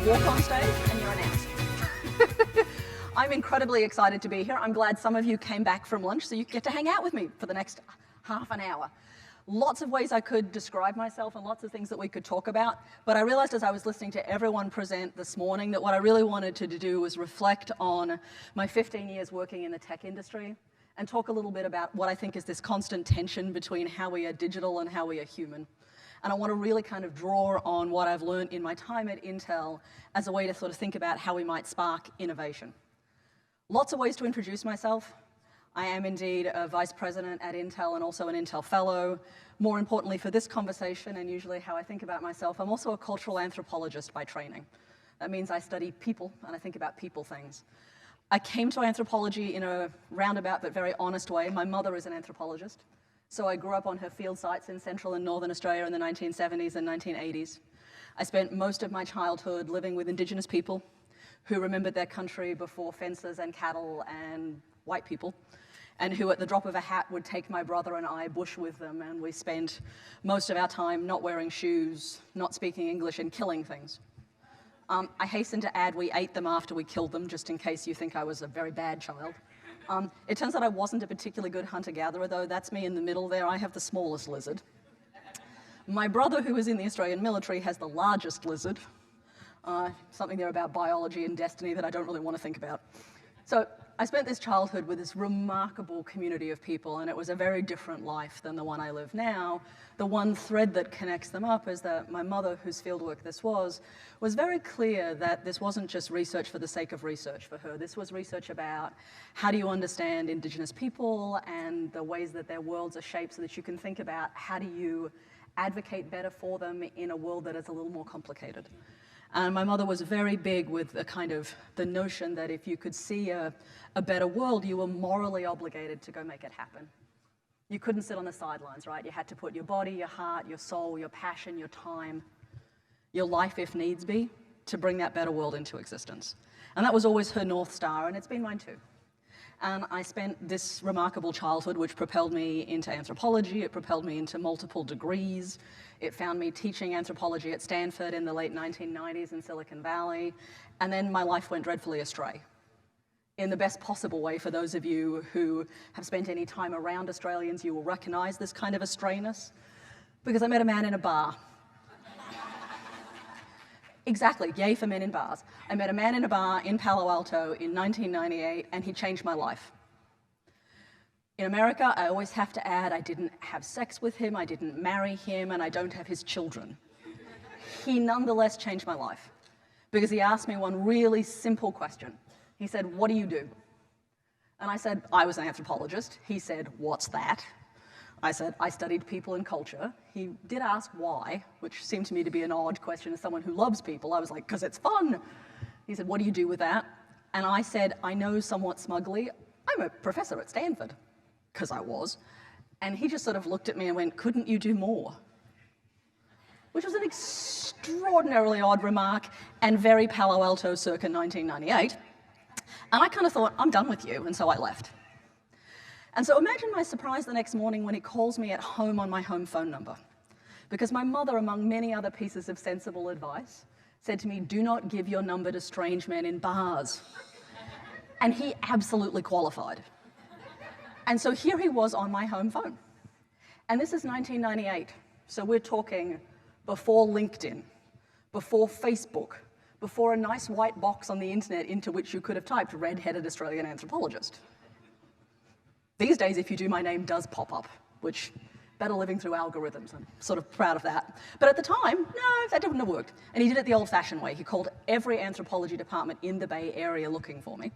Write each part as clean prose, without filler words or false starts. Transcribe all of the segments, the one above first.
walk on stage and you're announced. I'm incredibly excited to be here. I'm glad some of you came back from lunch so you get to hang out with me for the next half an hour. Lots of ways I could describe myself and lots of things that we could talk about, but I realized as I was listening to everyone present this morning that what I really wanted to do was reflect on my 15 years working in the tech industry and talk a little bit about what I think is this constant tension between how we are digital and how we are human. And I want to really kind of draw on what I've learned in my time at Intel as a way to sort of think about how we might spark innovation. Lots of ways to introduce myself. I am indeed a vice president at Intel and also an Intel fellow. More importantly for this conversation and usually how I think about myself, I'm also a cultural anthropologist by training. That means I study people and I think about people things. I came to anthropology in a roundabout but very honest way. My mother is an anthropologist. So I grew up on her field sites in Central and Northern Australia in the 1970s and 1980s. I spent most of my childhood living with Indigenous people who remembered their country before fences and cattle and white people, and who at the drop of a hat would take my brother and I bush with them, and we spent most of our time not wearing shoes, not speaking English, and killing things. I hasten to add we ate them after we killed them, just in case you think I was a very bad child. It turns out I wasn't a particularly good hunter-gatherer, though. That's me in the middle there. I have the smallest lizard. My brother, who was in the Australian military, has the largest lizard. Something there about biology and destiny that I don't really want to think about. So I spent this childhood with this remarkable community of people, and it was a very different life than the one I live now. The one thread that connects them up is that my mother, whose fieldwork this was very clear that this wasn't just research for the sake of research for her. This was research about how do you understand Indigenous people and the ways that their worlds are shaped so that you can think about how do you advocate better for them in a world that is a little more complicated. And my mother was very big with the notion that if you could see a better world, you were morally obligated to go make it happen. You couldn't sit on the sidelines, right? You had to put your body, your heart, your soul, your passion, your time, your life if needs be, to bring that better world into existence. And that was always her North Star, and it's been mine too. And I spent this remarkable childhood, which propelled me into anthropology. It propelled me into multiple degrees. It found me teaching anthropology at Stanford in the late 1990s in Silicon Valley. And then my life went dreadfully astray. In the best possible way, for those of you who have spent any time around Australians, you will recognize this kind of astrayness. Because I met a man in a bar. Exactly, yay for men in bars. I met a man in a bar in Palo Alto in 1998, and he changed my life. In America, I always have to add, I didn't have sex with him, I didn't marry him, and I don't have his children. He nonetheless changed my life, because he asked me one really simple question. He said, "What do you do?" And I said, "I was an anthropologist." He said, "What's that?" I said, "I studied people and culture." He did ask why, which seemed to me to be an odd question as someone who loves people. I was like, "'Cause it's fun." He said, "What do you do with that?" And I said, I know somewhat smugly, I'm a professor at Stanford, because I was. And he just sort of looked at me and went, "Couldn't you do more?" Which was an extraordinarily odd remark and very Palo Alto circa 1998. And I kind of thought, I'm done with you, and so I left. And so imagine my surprise the next morning when he calls me at home on my home phone number. Because my mother, among many other pieces of sensible advice, said to me, "Do not give your number to strange men in bars." And he absolutely qualified. And so here he was on my home phone. And this is 1998. So we're talking before LinkedIn, before Facebook, before a nice white box on the internet into which you could have typed red-headed Australian anthropologist. These days, if you do, my name does pop up, which, better living through algorithms. I'm sort of proud of that. But at the time, no, that wouldn't have worked. And he did it the old-fashioned way. He called every anthropology department in the Bay Area looking for me.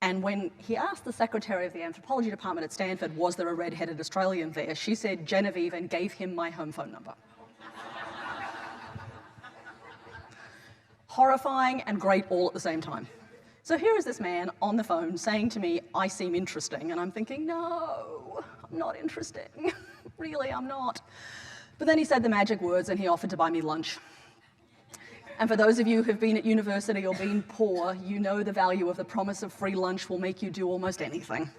And when he asked the secretary of the anthropology department at Stanford, was there a red-headed Australian there, she said Genevieve and gave him my home phone number. Horrifying and great all at the same time. So here is this man on the phone saying to me, "I seem interesting," and I'm thinking, no, I'm not interesting. Really, I'm not. But then he said the magic words and he offered to buy me lunch. And for those of you who've been at university or been poor, you know the value of the promise of free lunch will make you do almost anything.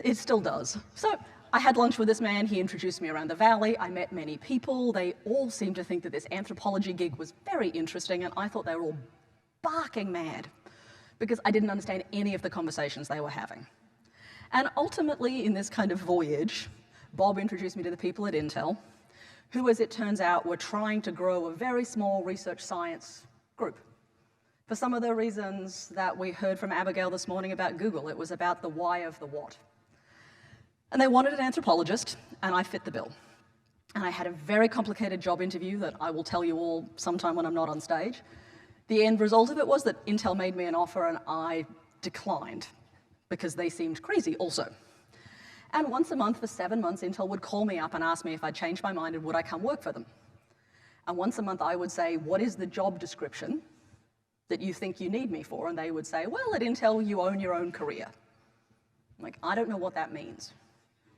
It still does. So I had lunch with this man, he introduced me around the valley, I met many people, they all seemed to think that this anthropology gig was very interesting, and I thought they were all barking mad because I didn't understand any of the conversations they were having. And ultimately, in this kind of voyage, Bob introduced me to the people at Intel, who, as it turns out, were trying to grow a very small research science group. For some of the reasons that we heard from Abigail this morning about Google, it was about the why of the what. And they wanted an anthropologist, and I fit the bill. And I had a very complicated job interview that I will tell you all sometime when I'm not on stage. The end result of it was that Intel made me an offer and I declined because they seemed crazy also. And once a month for 7 months, Intel would call me up and ask me if I'd changed my mind and would I come work for them. And once a month I would say, what is the job description that you think you need me for? And they would say, well, at Intel you own your own career. I'm like, I don't know what that means.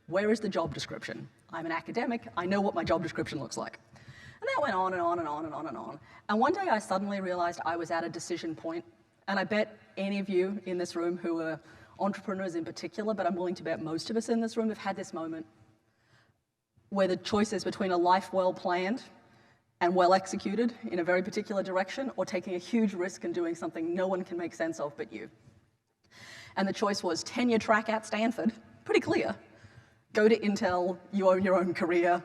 Where is the job description? I'm an academic, I know what my job description looks like. And that went on and on and on and on and on. And one day I suddenly realized I was at a decision point, and I bet any of you in this room who are entrepreneurs in particular, but I'm willing to bet most of us in this room have had this moment where the choice is between a life well planned and well executed in a very particular direction, or taking a huge risk and doing something no one can make sense of but you. And the choice was tenure track at Stanford, pretty clear. Go to Intel, you own your own career.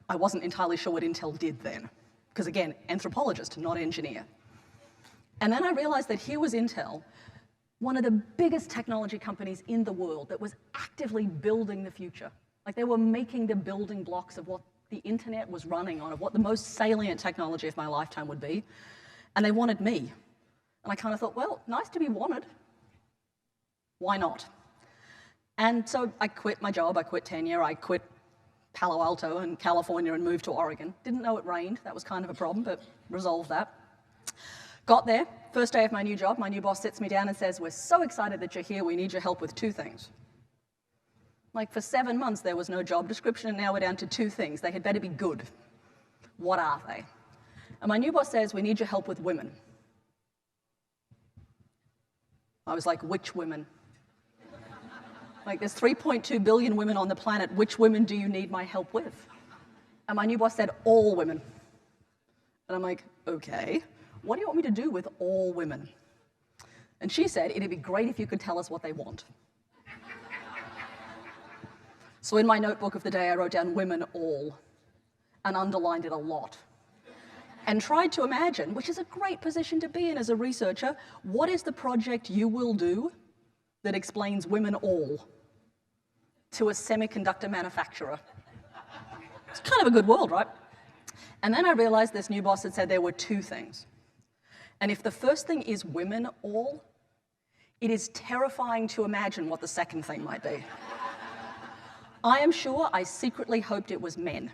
I wasn't entirely sure what Intel did then, because again, anthropologist, not engineer. And then I realized that here was Intel, one of the biggest technology companies in the world that was actively building the future. Like they were making the building blocks of what the internet was running on, of what the most salient technology of my lifetime would be. And they wanted me. And I kind of thought, well, nice to be wanted. Why not? And so I quit my job, I quit tenure, I quit Palo Alto and California and moved to Oregon. Didn't know it rained, that was kind of a problem, but resolved that. Got there, first day of my new job, my new boss sits me down and says, we're so excited that you're here, we need your help with 2 things. Like for 7 months there was no job description and now we're down to 2 things. They had better be good. What are they? And my new boss says, we need your help with women. I was like, which women? Like there's 3.2 billion women on the planet, which women do you need my help with? And my new boss said, all women. And I'm like, okay, what do you want me to do with all women? And she said, it'd be great if you could tell us what they want. So in my notebook of the day, I wrote down women all and underlined it a lot. And tried to imagine, which is a great position to be in as a researcher, what is the project you will do that explains women all to a semiconductor manufacturer? It's kind of a good world, right? And then I realized this new boss had said there were 2 things. And if the first thing is women all, it is terrifying to imagine what the second thing might be. I am sure I secretly hoped it was men,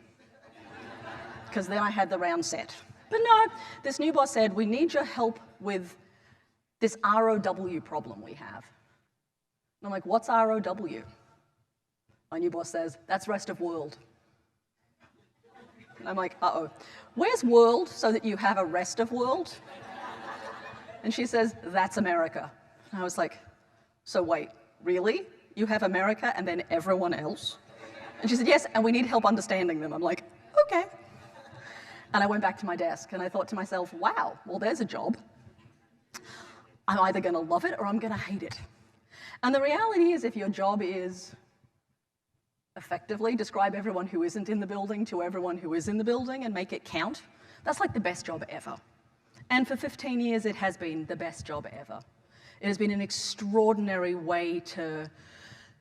because then I had the round set. But no, this new boss said, we need your help with this ROW problem we have. And I'm like, what's ROW? My new boss says, that's rest of world. And I'm like, uh-oh. Where's world so that you have a rest of world? And she says, that's America. And I was like, so wait, really? You have America and then everyone else? And she said, yes, and we need help understanding them. I'm like, okay. And I went back to my desk and I thought to myself, wow, well, there's a job. I'm either going to love it or I'm going to hate it. And the reality is, if your job is effectively describe everyone who isn't in the building to everyone who is in the building and make it count, that's like the best job ever. And for 15 years, it has been the best job ever. It has been an extraordinary way to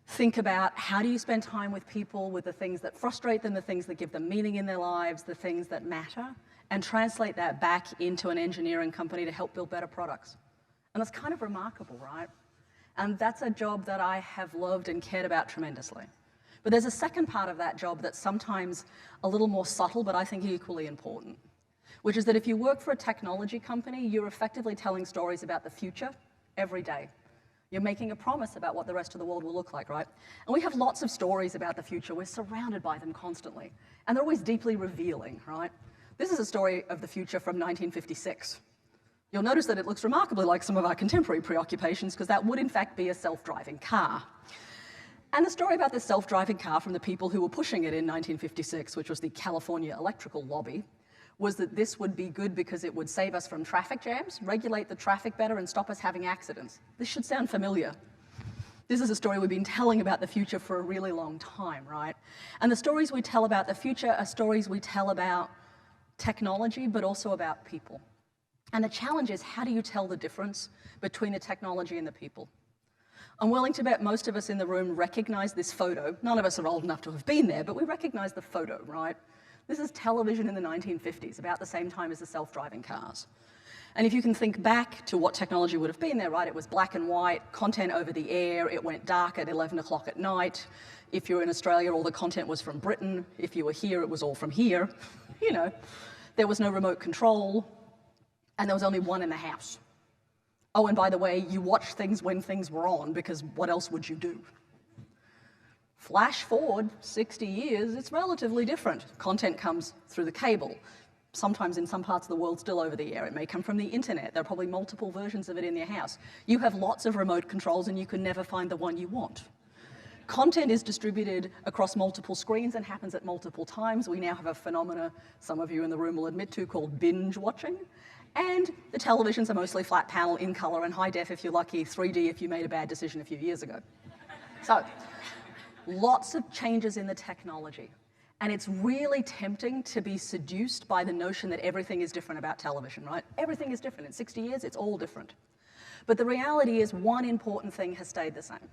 think about how do you spend time with people, with the things that frustrate them, the things that give them meaning in their lives, the things that matter, and translate that back into an engineering company to help build better products. And that's kind of remarkable, right? And that's a job that I have loved and cared about tremendously. But there's a second part of that job that's sometimes a little more subtle, but I think equally important, which is that if you work for a technology company, you're effectively telling stories about the future every day. You're making a promise about what the rest of the world will look like, right? And we have lots of stories about the future. We're surrounded by them constantly. And they're always deeply revealing, right? This is a story of the future from 1956. You'll notice that it looks remarkably like some of our contemporary preoccupations, because that would in fact be a self-driving car. And the story about this self-driving car from the people who were pushing it in 1956, which was the California Electrical Lobby, was that this would be good because it would save us from traffic jams, regulate the traffic better, and stop us having accidents. This should sound familiar. This is a story we've been telling about the future for a really long time, right? And the stories we tell about the future are stories we tell about technology, but also about people. And the challenge is, how do you tell the difference between the technology and the people? I'm willing to bet most of us in the room recognize this photo. None of us are old enough to have been there, but we recognize the photo, right? This is television in the 1950s, about the same time as the self-driving cars. And if you can think back to what technology would have been there, right, it was black and white, content over the air, it went dark at 11 o'clock at night. If you were in Australia, all the content was from Britain. If you were here, it was all from here. You know, there was no remote control, and there was only one in the house. Oh, and by the way, you watched things when things were on, because what else would you do? Flash forward 60 years, it's relatively different. Content comes through the cable. Sometimes in some parts of the world still over the air. It may come from the internet. There are probably multiple versions of it in your house. You have lots of remote controls and you can never find the one you want. Content is distributed across multiple screens and happens at multiple times. We now have a phenomena some of you in the room will admit to called binge watching. And the televisions are mostly flat panel, in color, and high def if you're lucky, 3D if you made a bad decision a few years ago. So, lots of changes in the technology. And it's really tempting to be seduced by the notion that everything is different about television, right? Everything is different. In 60 years, it's all different. But the reality is one important thing has stayed the same,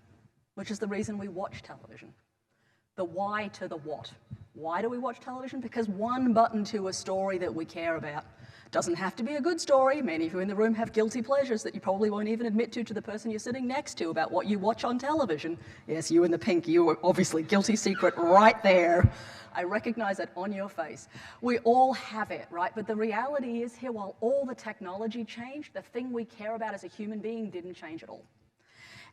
which is the reason we watch television. The why to the what. Why do we watch television? Because one button to a story that we care about doesn't have to be a good story. Many of you in the room have guilty pleasures that you probably won't even admit to the person you're sitting next to about what you watch on television. Yes, you in the pink, you are obviously guilty secret right there. I recognize it on your face. We all have it, right? But the reality is here, while all the technology changed, the thing we care about as a human being didn't change at all.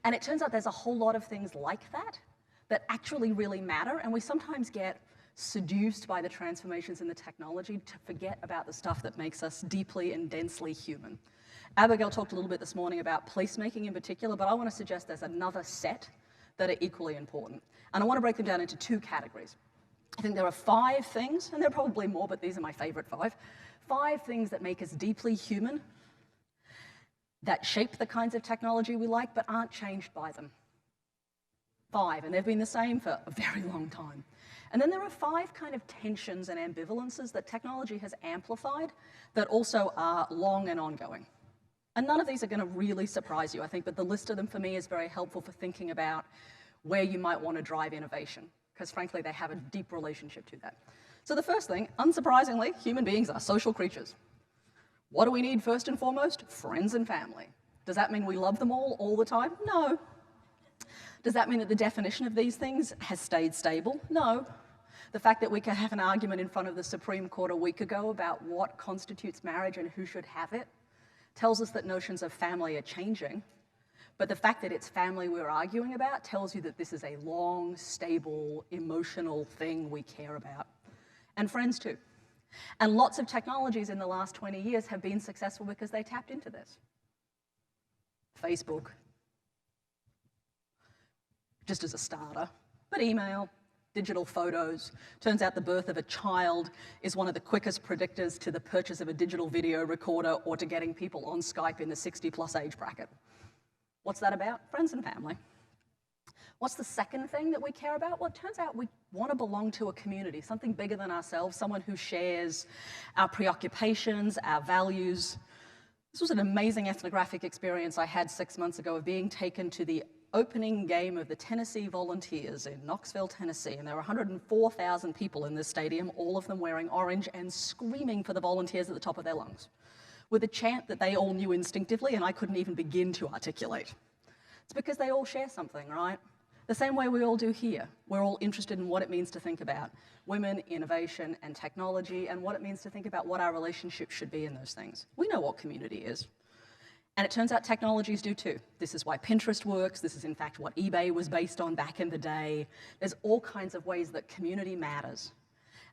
And it turns out there's a whole lot of things like that that actually really matter, and we sometimes get seduced by the transformations in the technology to forget about the stuff that makes us deeply and densely human. Abigail talked a little bit this morning about placemaking in particular, but I want to suggest there's another set that are equally important. And I want to break them down into two categories. I think there are 5 things, and there are probably more, but these are my favorite 5. 5 things that make us deeply human, that shape the kinds of technology we like, but aren't changed by them. 5, and they've been the same for a very long time. And then there are 5 kind of tensions and ambivalences that technology has amplified that also are long and ongoing. And none of these are going to really surprise you, I think, but the list of them for me is very helpful for thinking about where you might want to drive innovation, because frankly, they have a deep relationship to that. So the first thing, unsurprisingly, human beings are social creatures. What do we need first and foremost? Friends and family. Does that mean we love them all the time? No. Does that mean that the definition of these things has stayed stable? No. The fact that we could have an argument in front of the Supreme Court a week ago about what constitutes marriage and who should have it tells us that notions of family are changing. But the fact that it's family we're arguing about tells you that this is a long, stable, emotional thing we care about. And friends too. And lots of technologies in the last 20 years have been successful because they tapped into this. Facebook, just as a starter, but email, digital photos. Turns out the birth of a child is one of the quickest predictors to the purchase of a digital video recorder or to getting people on Skype in the 60-plus age bracket. What's that about? Friends and family. What's the second thing that we care about? Well, it turns out we want to belong to a community, something bigger than ourselves, someone who shares our preoccupations, our values. This was an amazing ethnographic experience I had 6 months ago of being taken to the opening game of the Tennessee Volunteers in Knoxville, Tennessee. And there were 104,000 people in this stadium, all of them wearing orange and screaming for the Volunteers at the top of their lungs, with a chant that they all knew instinctively and I couldn't even begin to articulate. It's because they all share something, right? The same way we all do here. We're all interested in what it means to think about women, innovation, and technology, and what it means to think about what our relationship should be in those things. We know what community is. And it turns out technologies do too. This is why Pinterest works. This is in fact what eBay was based on back in the day. There's all kinds of ways that community matters.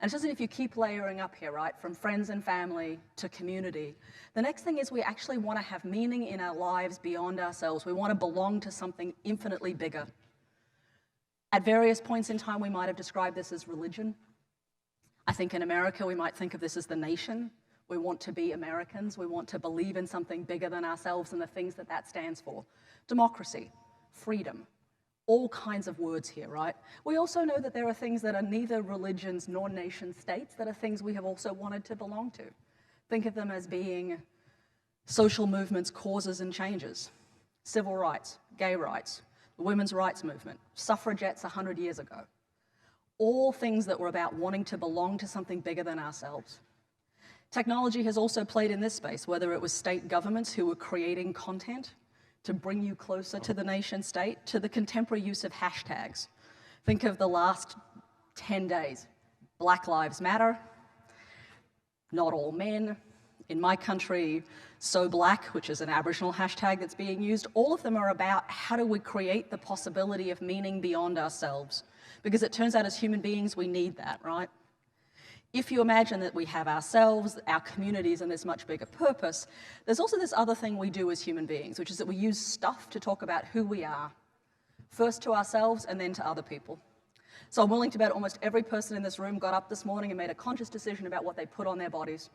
And it's just that if you keep layering up here, right, from friends and family to community, the next thing is we actually want to have meaning in our lives beyond ourselves. We want to belong to something infinitely bigger. At various points in time, we might have described this as religion. I think in America, we might think of this as the nation. We want to be Americans. We want to believe in something bigger than ourselves and the things that that stands for. Democracy, freedom, all kinds of words here, right? We also know that there are things that are neither religions nor nation states that are things we have also wanted to belong to. Think of them as being social movements, causes, and changes. Civil rights, gay rights, the women's rights movement, suffragettes 100 years ago. All things that were about wanting to belong to something bigger than ourselves. Technology has also played in this space, whether it was state governments who were creating content to bring you closer to the nation state, to the contemporary use of hashtags. Think of the last 10 days. Black Lives Matter, not all men. In my country, So Black, which is an Aboriginal hashtag that's being used. All of them are about how do we create the possibility of meaning beyond ourselves? Because it turns out as human beings, we need that, right? If you imagine that we have ourselves, our communities, and this much bigger purpose, there's also this other thing we do as human beings, which is that we use stuff to talk about who we are, first to ourselves and then to other people. So I'm willing to bet almost every person in this room got up this morning and made a conscious decision about what they put on their bodies.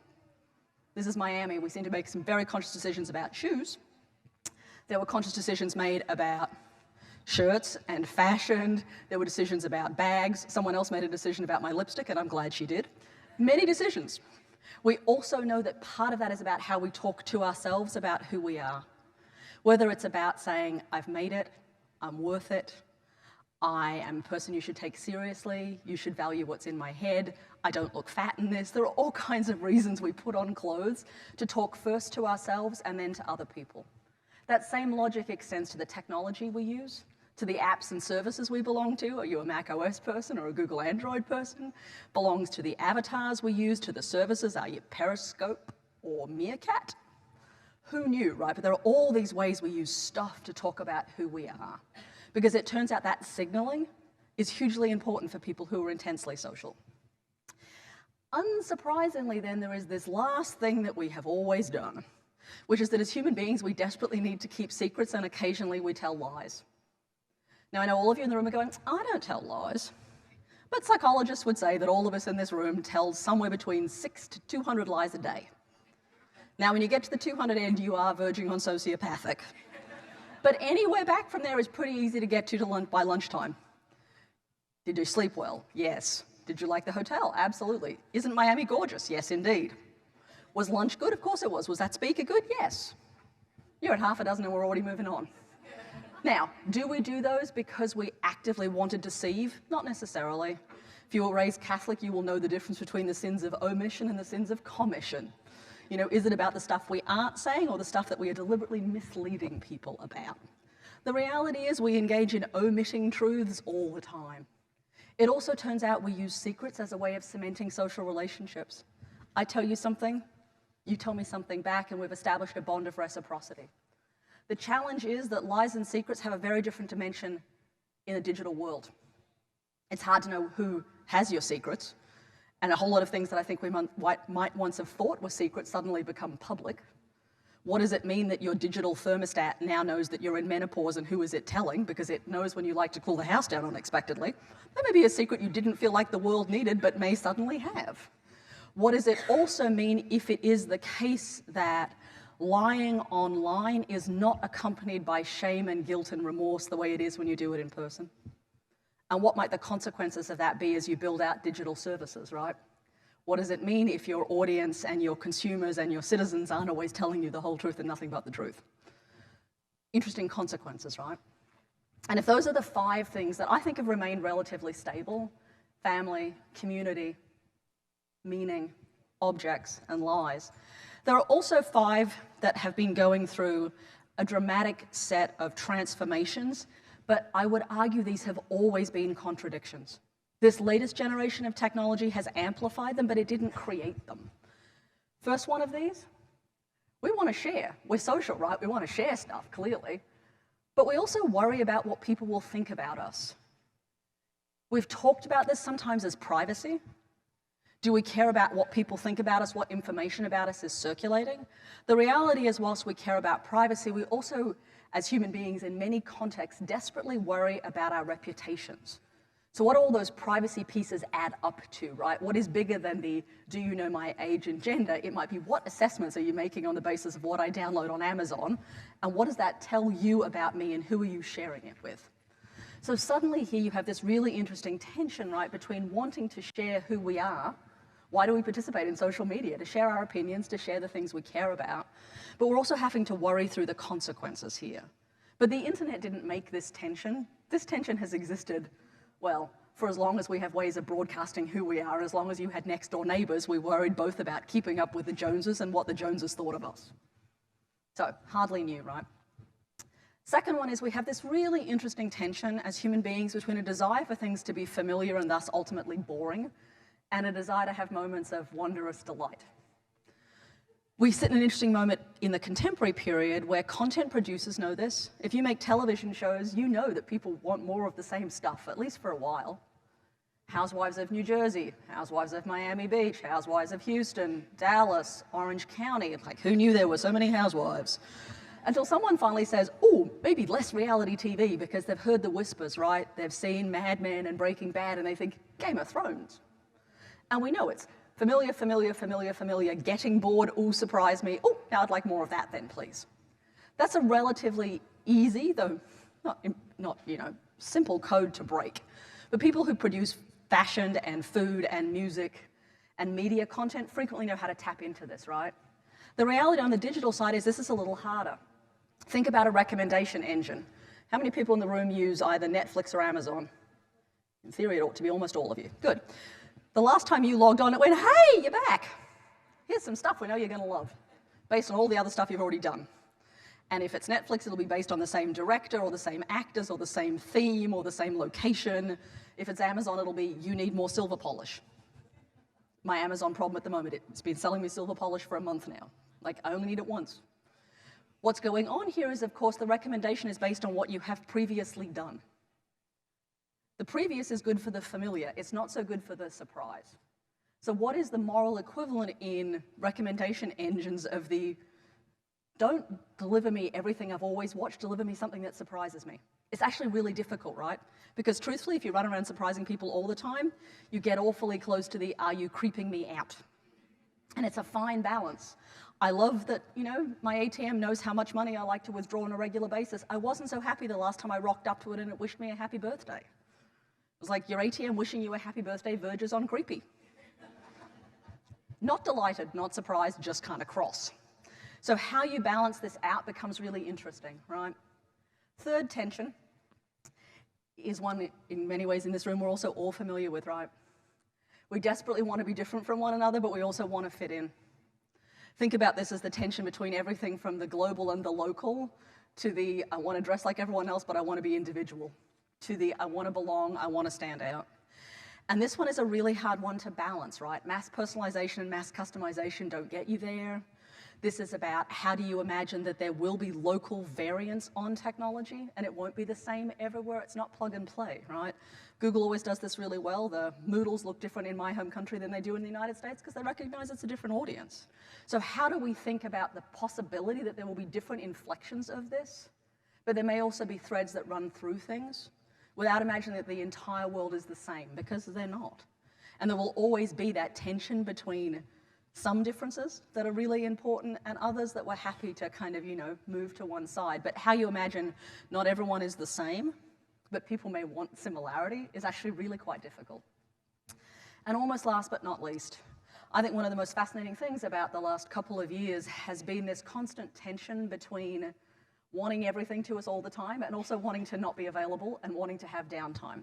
This is Miami. We seem to make some very conscious decisions about shoes. There were conscious decisions made about shirts and fashion. There were decisions about bags. Someone else made a decision about my lipstick, and I'm glad she did. Many decisions. We also know that part of that is about how we talk to ourselves about who we are. Whether it's about saying, I've made it, I'm worth it, I am a person you should take seriously, you should value what's in my head, I don't look fat in this. There are all kinds of reasons we put on clothes to talk first to ourselves and then to other people. That same logic extends to the technology we use, to the apps and services we belong to. Are you a Mac OS person or a Google Android person? Belongs to the avatars we use, to the services. Are you Periscope or Meerkat? Who knew, right? But there are all these ways we use stuff to talk about who we are. Because it turns out that signaling is hugely important for people who are intensely social. Unsurprisingly, then, there is this last thing that we have always done, which is that as human beings, we desperately need to keep secrets, and occasionally we tell lies. Now, I know all of you in the room are going, I don't tell lies. But psychologists would say that all of us in this room tell somewhere between 6 to 200 lies a day. Now, when you get to the 200 end, you are verging on sociopathic. But anywhere back from there is pretty easy to get to by lunchtime. Did you sleep well? Yes. Did you like the hotel? Absolutely. Isn't Miami gorgeous? Yes, indeed. Was lunch good? Of course it was. Was that speaker good? Yes. You're at half a dozen and we're already moving on. Now, do we do those because we actively want to deceive? Not necessarily. If you were raised Catholic, you will know the difference between the sins of omission and the sins of commission. You know, is it about the stuff we aren't saying or the stuff that we are deliberately misleading people about? The reality is we engage in omitting truths all the time. It also turns out we use secrets as a way of cementing social relationships. I tell you something, you tell me something back, and we've established a bond of reciprocity. The challenge is that lies and secrets have a very different dimension in a digital world. It's hard to know who has your secrets, and a whole lot of things that I think we might once have thought were secrets suddenly become public. What does it mean that your digital thermostat now knows that you're in menopause, and who is it telling? Because it knows when you like to cool the house down unexpectedly. That may be a secret you didn't feel like the world needed, but may suddenly have. What does it also mean if it is the case that lying online is not accompanied by shame and guilt and remorse the way it is when you do it in person? And what might the consequences of that be as you build out digital services, right? What does it mean if your audience and your consumers and your citizens aren't always telling you the whole truth and nothing but the truth? Interesting consequences, right? And if those are the 5 things that I think have remained relatively stable, family, community, meaning, objects, and lies, there are also 5 that have been going through a dramatic set of transformations, but I would argue these have always been contradictions. This latest generation of technology has amplified them, but it didn't create them. First one of these, we want to share. We're social, right? We want to share stuff, clearly. But we also worry about what people will think about us. We've talked about this sometimes as privacy. Do we care about what people think about us, what information about us is circulating? The reality is, whilst we care about privacy, we also, as human beings in many contexts, desperately worry about our reputations. So what all those privacy pieces add up to, right? What is bigger than the, do you know my age and gender? It might be, what assessments are you making on the basis of what I download on Amazon? And what does that tell you about me, and who are you sharing it with? So suddenly here you have this really interesting tension, right, between wanting to share who we are. Why do we participate in social media? To share our opinions, to share the things we care about. But we're also having to worry through the consequences here. But the internet didn't make this tension. This tension has existed, well, for as long as we have ways of broadcasting who we are. As long as you had next door neighbors, we worried both about keeping up with the Joneses and what the Joneses thought of us. So, hardly new, right? Second one is we have this really interesting tension as human beings between a desire for things to be familiar and thus ultimately boring, and a desire to have moments of wondrous delight. We sit in an interesting moment in the contemporary period where content producers know this. If you make television shows, you know that people want more of the same stuff, at least for a while. Housewives of New Jersey, Housewives of Miami Beach, Housewives of Houston, Dallas, Orange County. Like, who knew there were so many housewives? Until someone finally says, oh, maybe less reality TV, because they've heard the whispers, right? They've seen Mad Men and Breaking Bad, and they think, Game of Thrones. And we know it's familiar, familiar, familiar, familiar, getting bored, ooh, surprise me. Oh, now I'd like more of that then, please. That's a relatively easy, though not simple code to break. But people who produce fashion and food and music and media content frequently know how to tap into this, right? The reality on the digital side is this is a little harder. Think about a recommendation engine. How many people in the room use either Netflix or Amazon? In theory, it ought to be almost all of you. Good. The last time you logged on, it went, hey, you're back. Here's some stuff we know you're going to love, based on all the other stuff you've already done. And if it's Netflix, it'll be based on the same director or the same actors or the same theme or the same location. If it's Amazon, it'll be, you need more silver polish. My Amazon problem at the moment, it's been selling me silver polish for a month now. Like, I only need it once. What's going on here is, of course, the recommendation is based on what you have previously done. The previous is good for the familiar. It's not so good for the surprise. So what is the moral equivalent in recommendation engines of the, don't deliver me everything I've always watched, deliver me something that surprises me? It's actually really difficult, right? Because truthfully, if you run around surprising people all the time, you get awfully close to the, are you creeping me out? And it's a fine balance. I love that, my ATM knows how much money I like to withdraw on a regular basis. I wasn't so happy the last time I rocked up to it and it wished me a happy birthday. It was like your ATM wishing you a happy birthday verges on creepy. Not delighted, not surprised, just kind of cross. So how you balance this out becomes really interesting, right? Third tension is one in many ways in this room we're also all familiar with, right? We desperately want to be different from one another, but we also want to fit in. Think about this as the tension between everything from the global and the local to the, I want to dress like everyone else, but I want to be individual, to the, I want to belong, I want to stand out. And this one is a really hard one to balance, right? Mass personalization and mass customization don't get you there. This is about how do you imagine that there will be local variance on technology and it won't be the same everywhere. It's not plug and play, right? Google always does this really well. The Moodles look different in my home country than they do in the United States because they recognize it's a different audience. So how do we think about the possibility that there will be different inflections of this, but there may also be threads that run through things without imagining that the entire world is the same, because they're not. And there will always be that tension between some differences that are really important and others that we're happy to kind of, move to one side. But how you imagine not everyone is the same, but people may want similarity is actually really quite difficult. And almost last but not least, I think one of the most fascinating things about the last couple of years has been this constant tension between wanting everything to us all the time and also wanting to not be available and wanting to have downtime.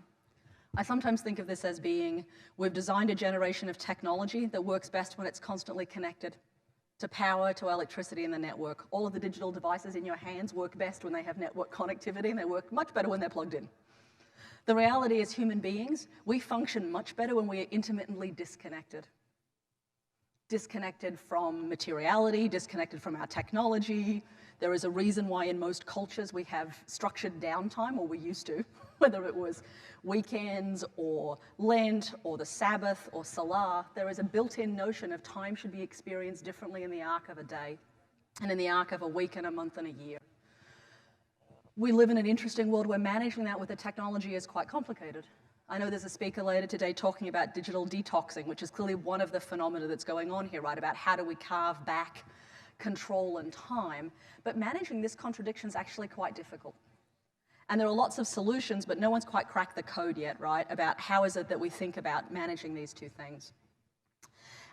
I sometimes think of this as being, we've designed a generation of technology that works best when it's constantly connected to power, to electricity and the network. All of the digital devices in your hands work best when they have network connectivity, and they work much better when they're plugged in. The reality is, human beings, we function much better when we are intermittently disconnected. Disconnected from materiality, disconnected from our technology. There is a reason why in most cultures we have structured downtime, or we used to, whether it was weekends or Lent or the Sabbath or Salah. There is a built-in notion of time should be experienced differently in the arc of a day and in the arc of a week and a month and a year. We live in an interesting world where managing that with the technology is quite complicated. I know there's a speaker later today talking about digital detoxing, which is clearly one of the phenomena that's going on here, right? About how do we carve back control and time. But managing this contradiction is actually quite difficult. And there are lots of solutions, but no one's quite cracked the code yet, right? About how is it that we think about managing these two things.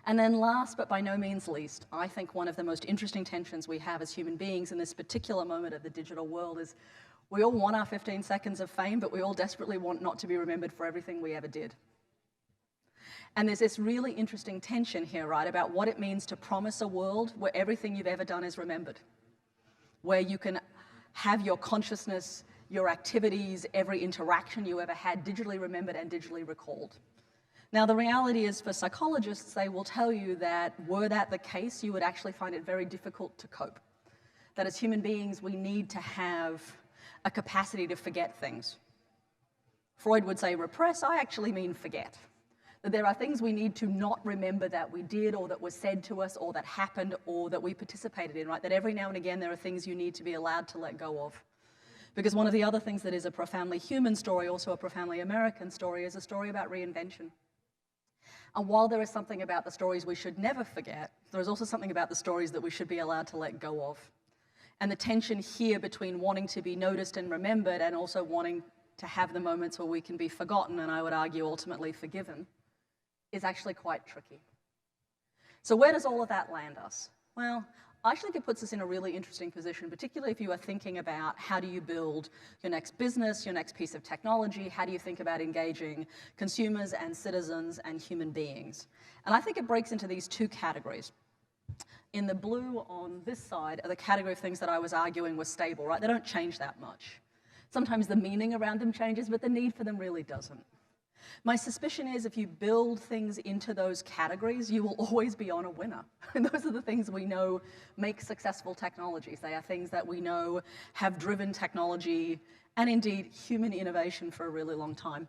And then last, but by no means least, I think one of the most interesting tensions we have as human beings in this particular moment of the digital world is we all want our 15 seconds of fame, but we all desperately want not to be remembered for everything we ever did. And there's this really interesting tension here, right, about what it means to promise a world where everything you've ever done is remembered, where you can have your consciousness, your activities, every interaction you ever had digitally remembered and digitally recalled. Now, the reality is for psychologists, they will tell you that were that the case, you would actually find it very difficult to cope. That as human beings, we need to have a capacity to forget things. Freud would say repress, I actually mean forget. That there are things we need to not remember that we did or that was said to us or that happened or that we participated in, right? That every now and again there are things you need to be allowed to let go of. Because one of the other things that is a profoundly human story, also a profoundly American story, is a story about reinvention. And while there is something about the stories we should never forget, there is also something about the stories that we should be allowed to let go of. And the tension here between wanting to be noticed and remembered and also wanting to have the moments where we can be forgotten, and I would argue ultimately forgiven, is actually quite tricky. So where does all of that land us? Well, I actually think it puts us in a really interesting position, particularly if you are thinking about how do you build your next business, your next piece of technology, how do you think about engaging consumers and citizens and human beings? And I think it breaks into these two categories. In the blue on this side are the category of things that I was arguing were stable, right? They don't change that much. Sometimes the meaning around them changes, but the need for them really doesn't. My suspicion is if you build things into those categories, you will always be on a winner. And those are the things we know make successful technologies. They are things that we know have driven technology and indeed human innovation for a really long time.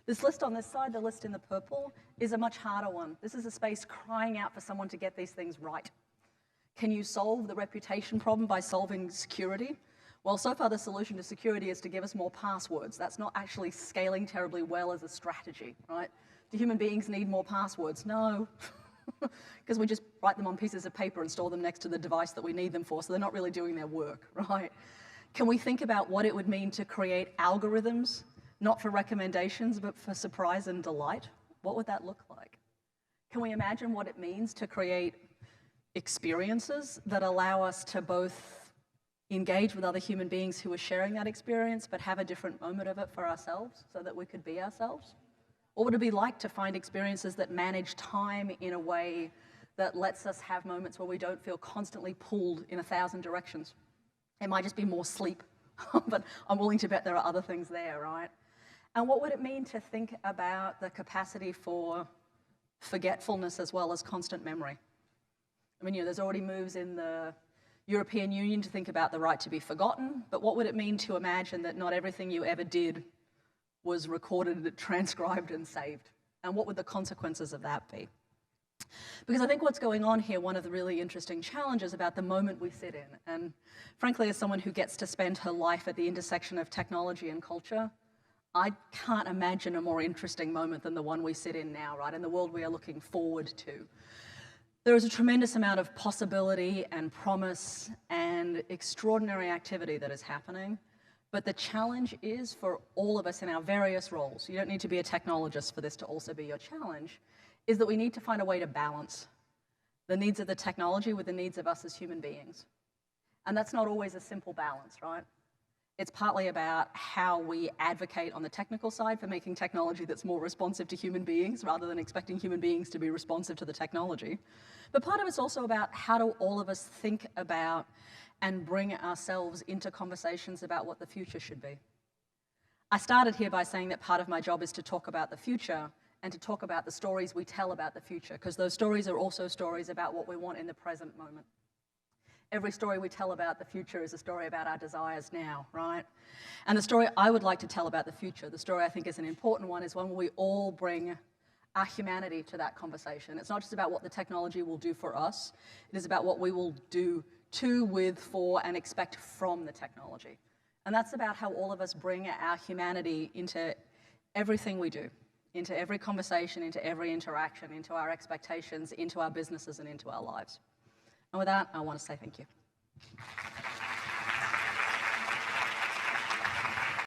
This list on this side, the list in the purple, is a much harder one. This is a space crying out for someone to get these things right. Can you solve the reputation problem by solving security? Well, so far the solution to security is to give us more passwords. That's not actually scaling terribly well as a strategy, right? Do human beings need more passwords? No, because we just write them on pieces of paper and store them next to the device that we need them for, so they're not really doing their work, right? Can we think about what it would mean to create algorithms, not for recommendations, but for surprise and delight? What would that look like? Can we imagine what it means to create experiences that allow us to both engage with other human beings who are sharing that experience, but have a different moment of it for ourselves so that we could be ourselves? What would it be like to find experiences that manage time in a way that lets us have moments where we don't feel constantly pulled in 1,000 directions? It might just be more sleep, but I'm willing to bet there are other things there, right? And what would it mean to think about the capacity for forgetfulness as well as constant memory? I mean, there's already moves in the European Union to think about the right to be forgotten, but what would it mean to imagine that not everything you ever did was recorded, transcribed, and saved? And what would the consequences of that be? Because I think what's going on here, one of the really interesting challenges about the moment we sit in, and frankly, as someone who gets to spend her life at the intersection of technology and culture, I can't imagine a more interesting moment than the one we sit in now, right? In the world we are looking forward to. There is a tremendous amount of possibility and promise and extraordinary activity that is happening. But the challenge is for all of us in our various roles, you don't need to be a technologist for this to also be your challenge, is that we need to find a way to balance the needs of the technology with the needs of us as human beings. And that's not always a simple balance, right? It's partly about how we advocate on the technical side for making technology that's more responsive to human beings rather than expecting human beings to be responsive to the technology. But part of it's also about how do all of us think about and bring ourselves into conversations about what the future should be. I started here by saying that part of my job is to talk about the future and to talk about the stories we tell about the future, because those stories are also stories about what we want in the present moment. Every story we tell about the future is a story about our desires now, right? And the story I would like to tell about the future, the story I think is an important one, is one where we all bring our humanity to that conversation. It's not just about what the technology will do for us. It is about what we will do to, with, for, and expect from the technology. And that's about how all of us bring our humanity into everything we do, into every conversation, into every interaction, into our expectations, into our businesses, and into our lives. And with that, I want to say thank you.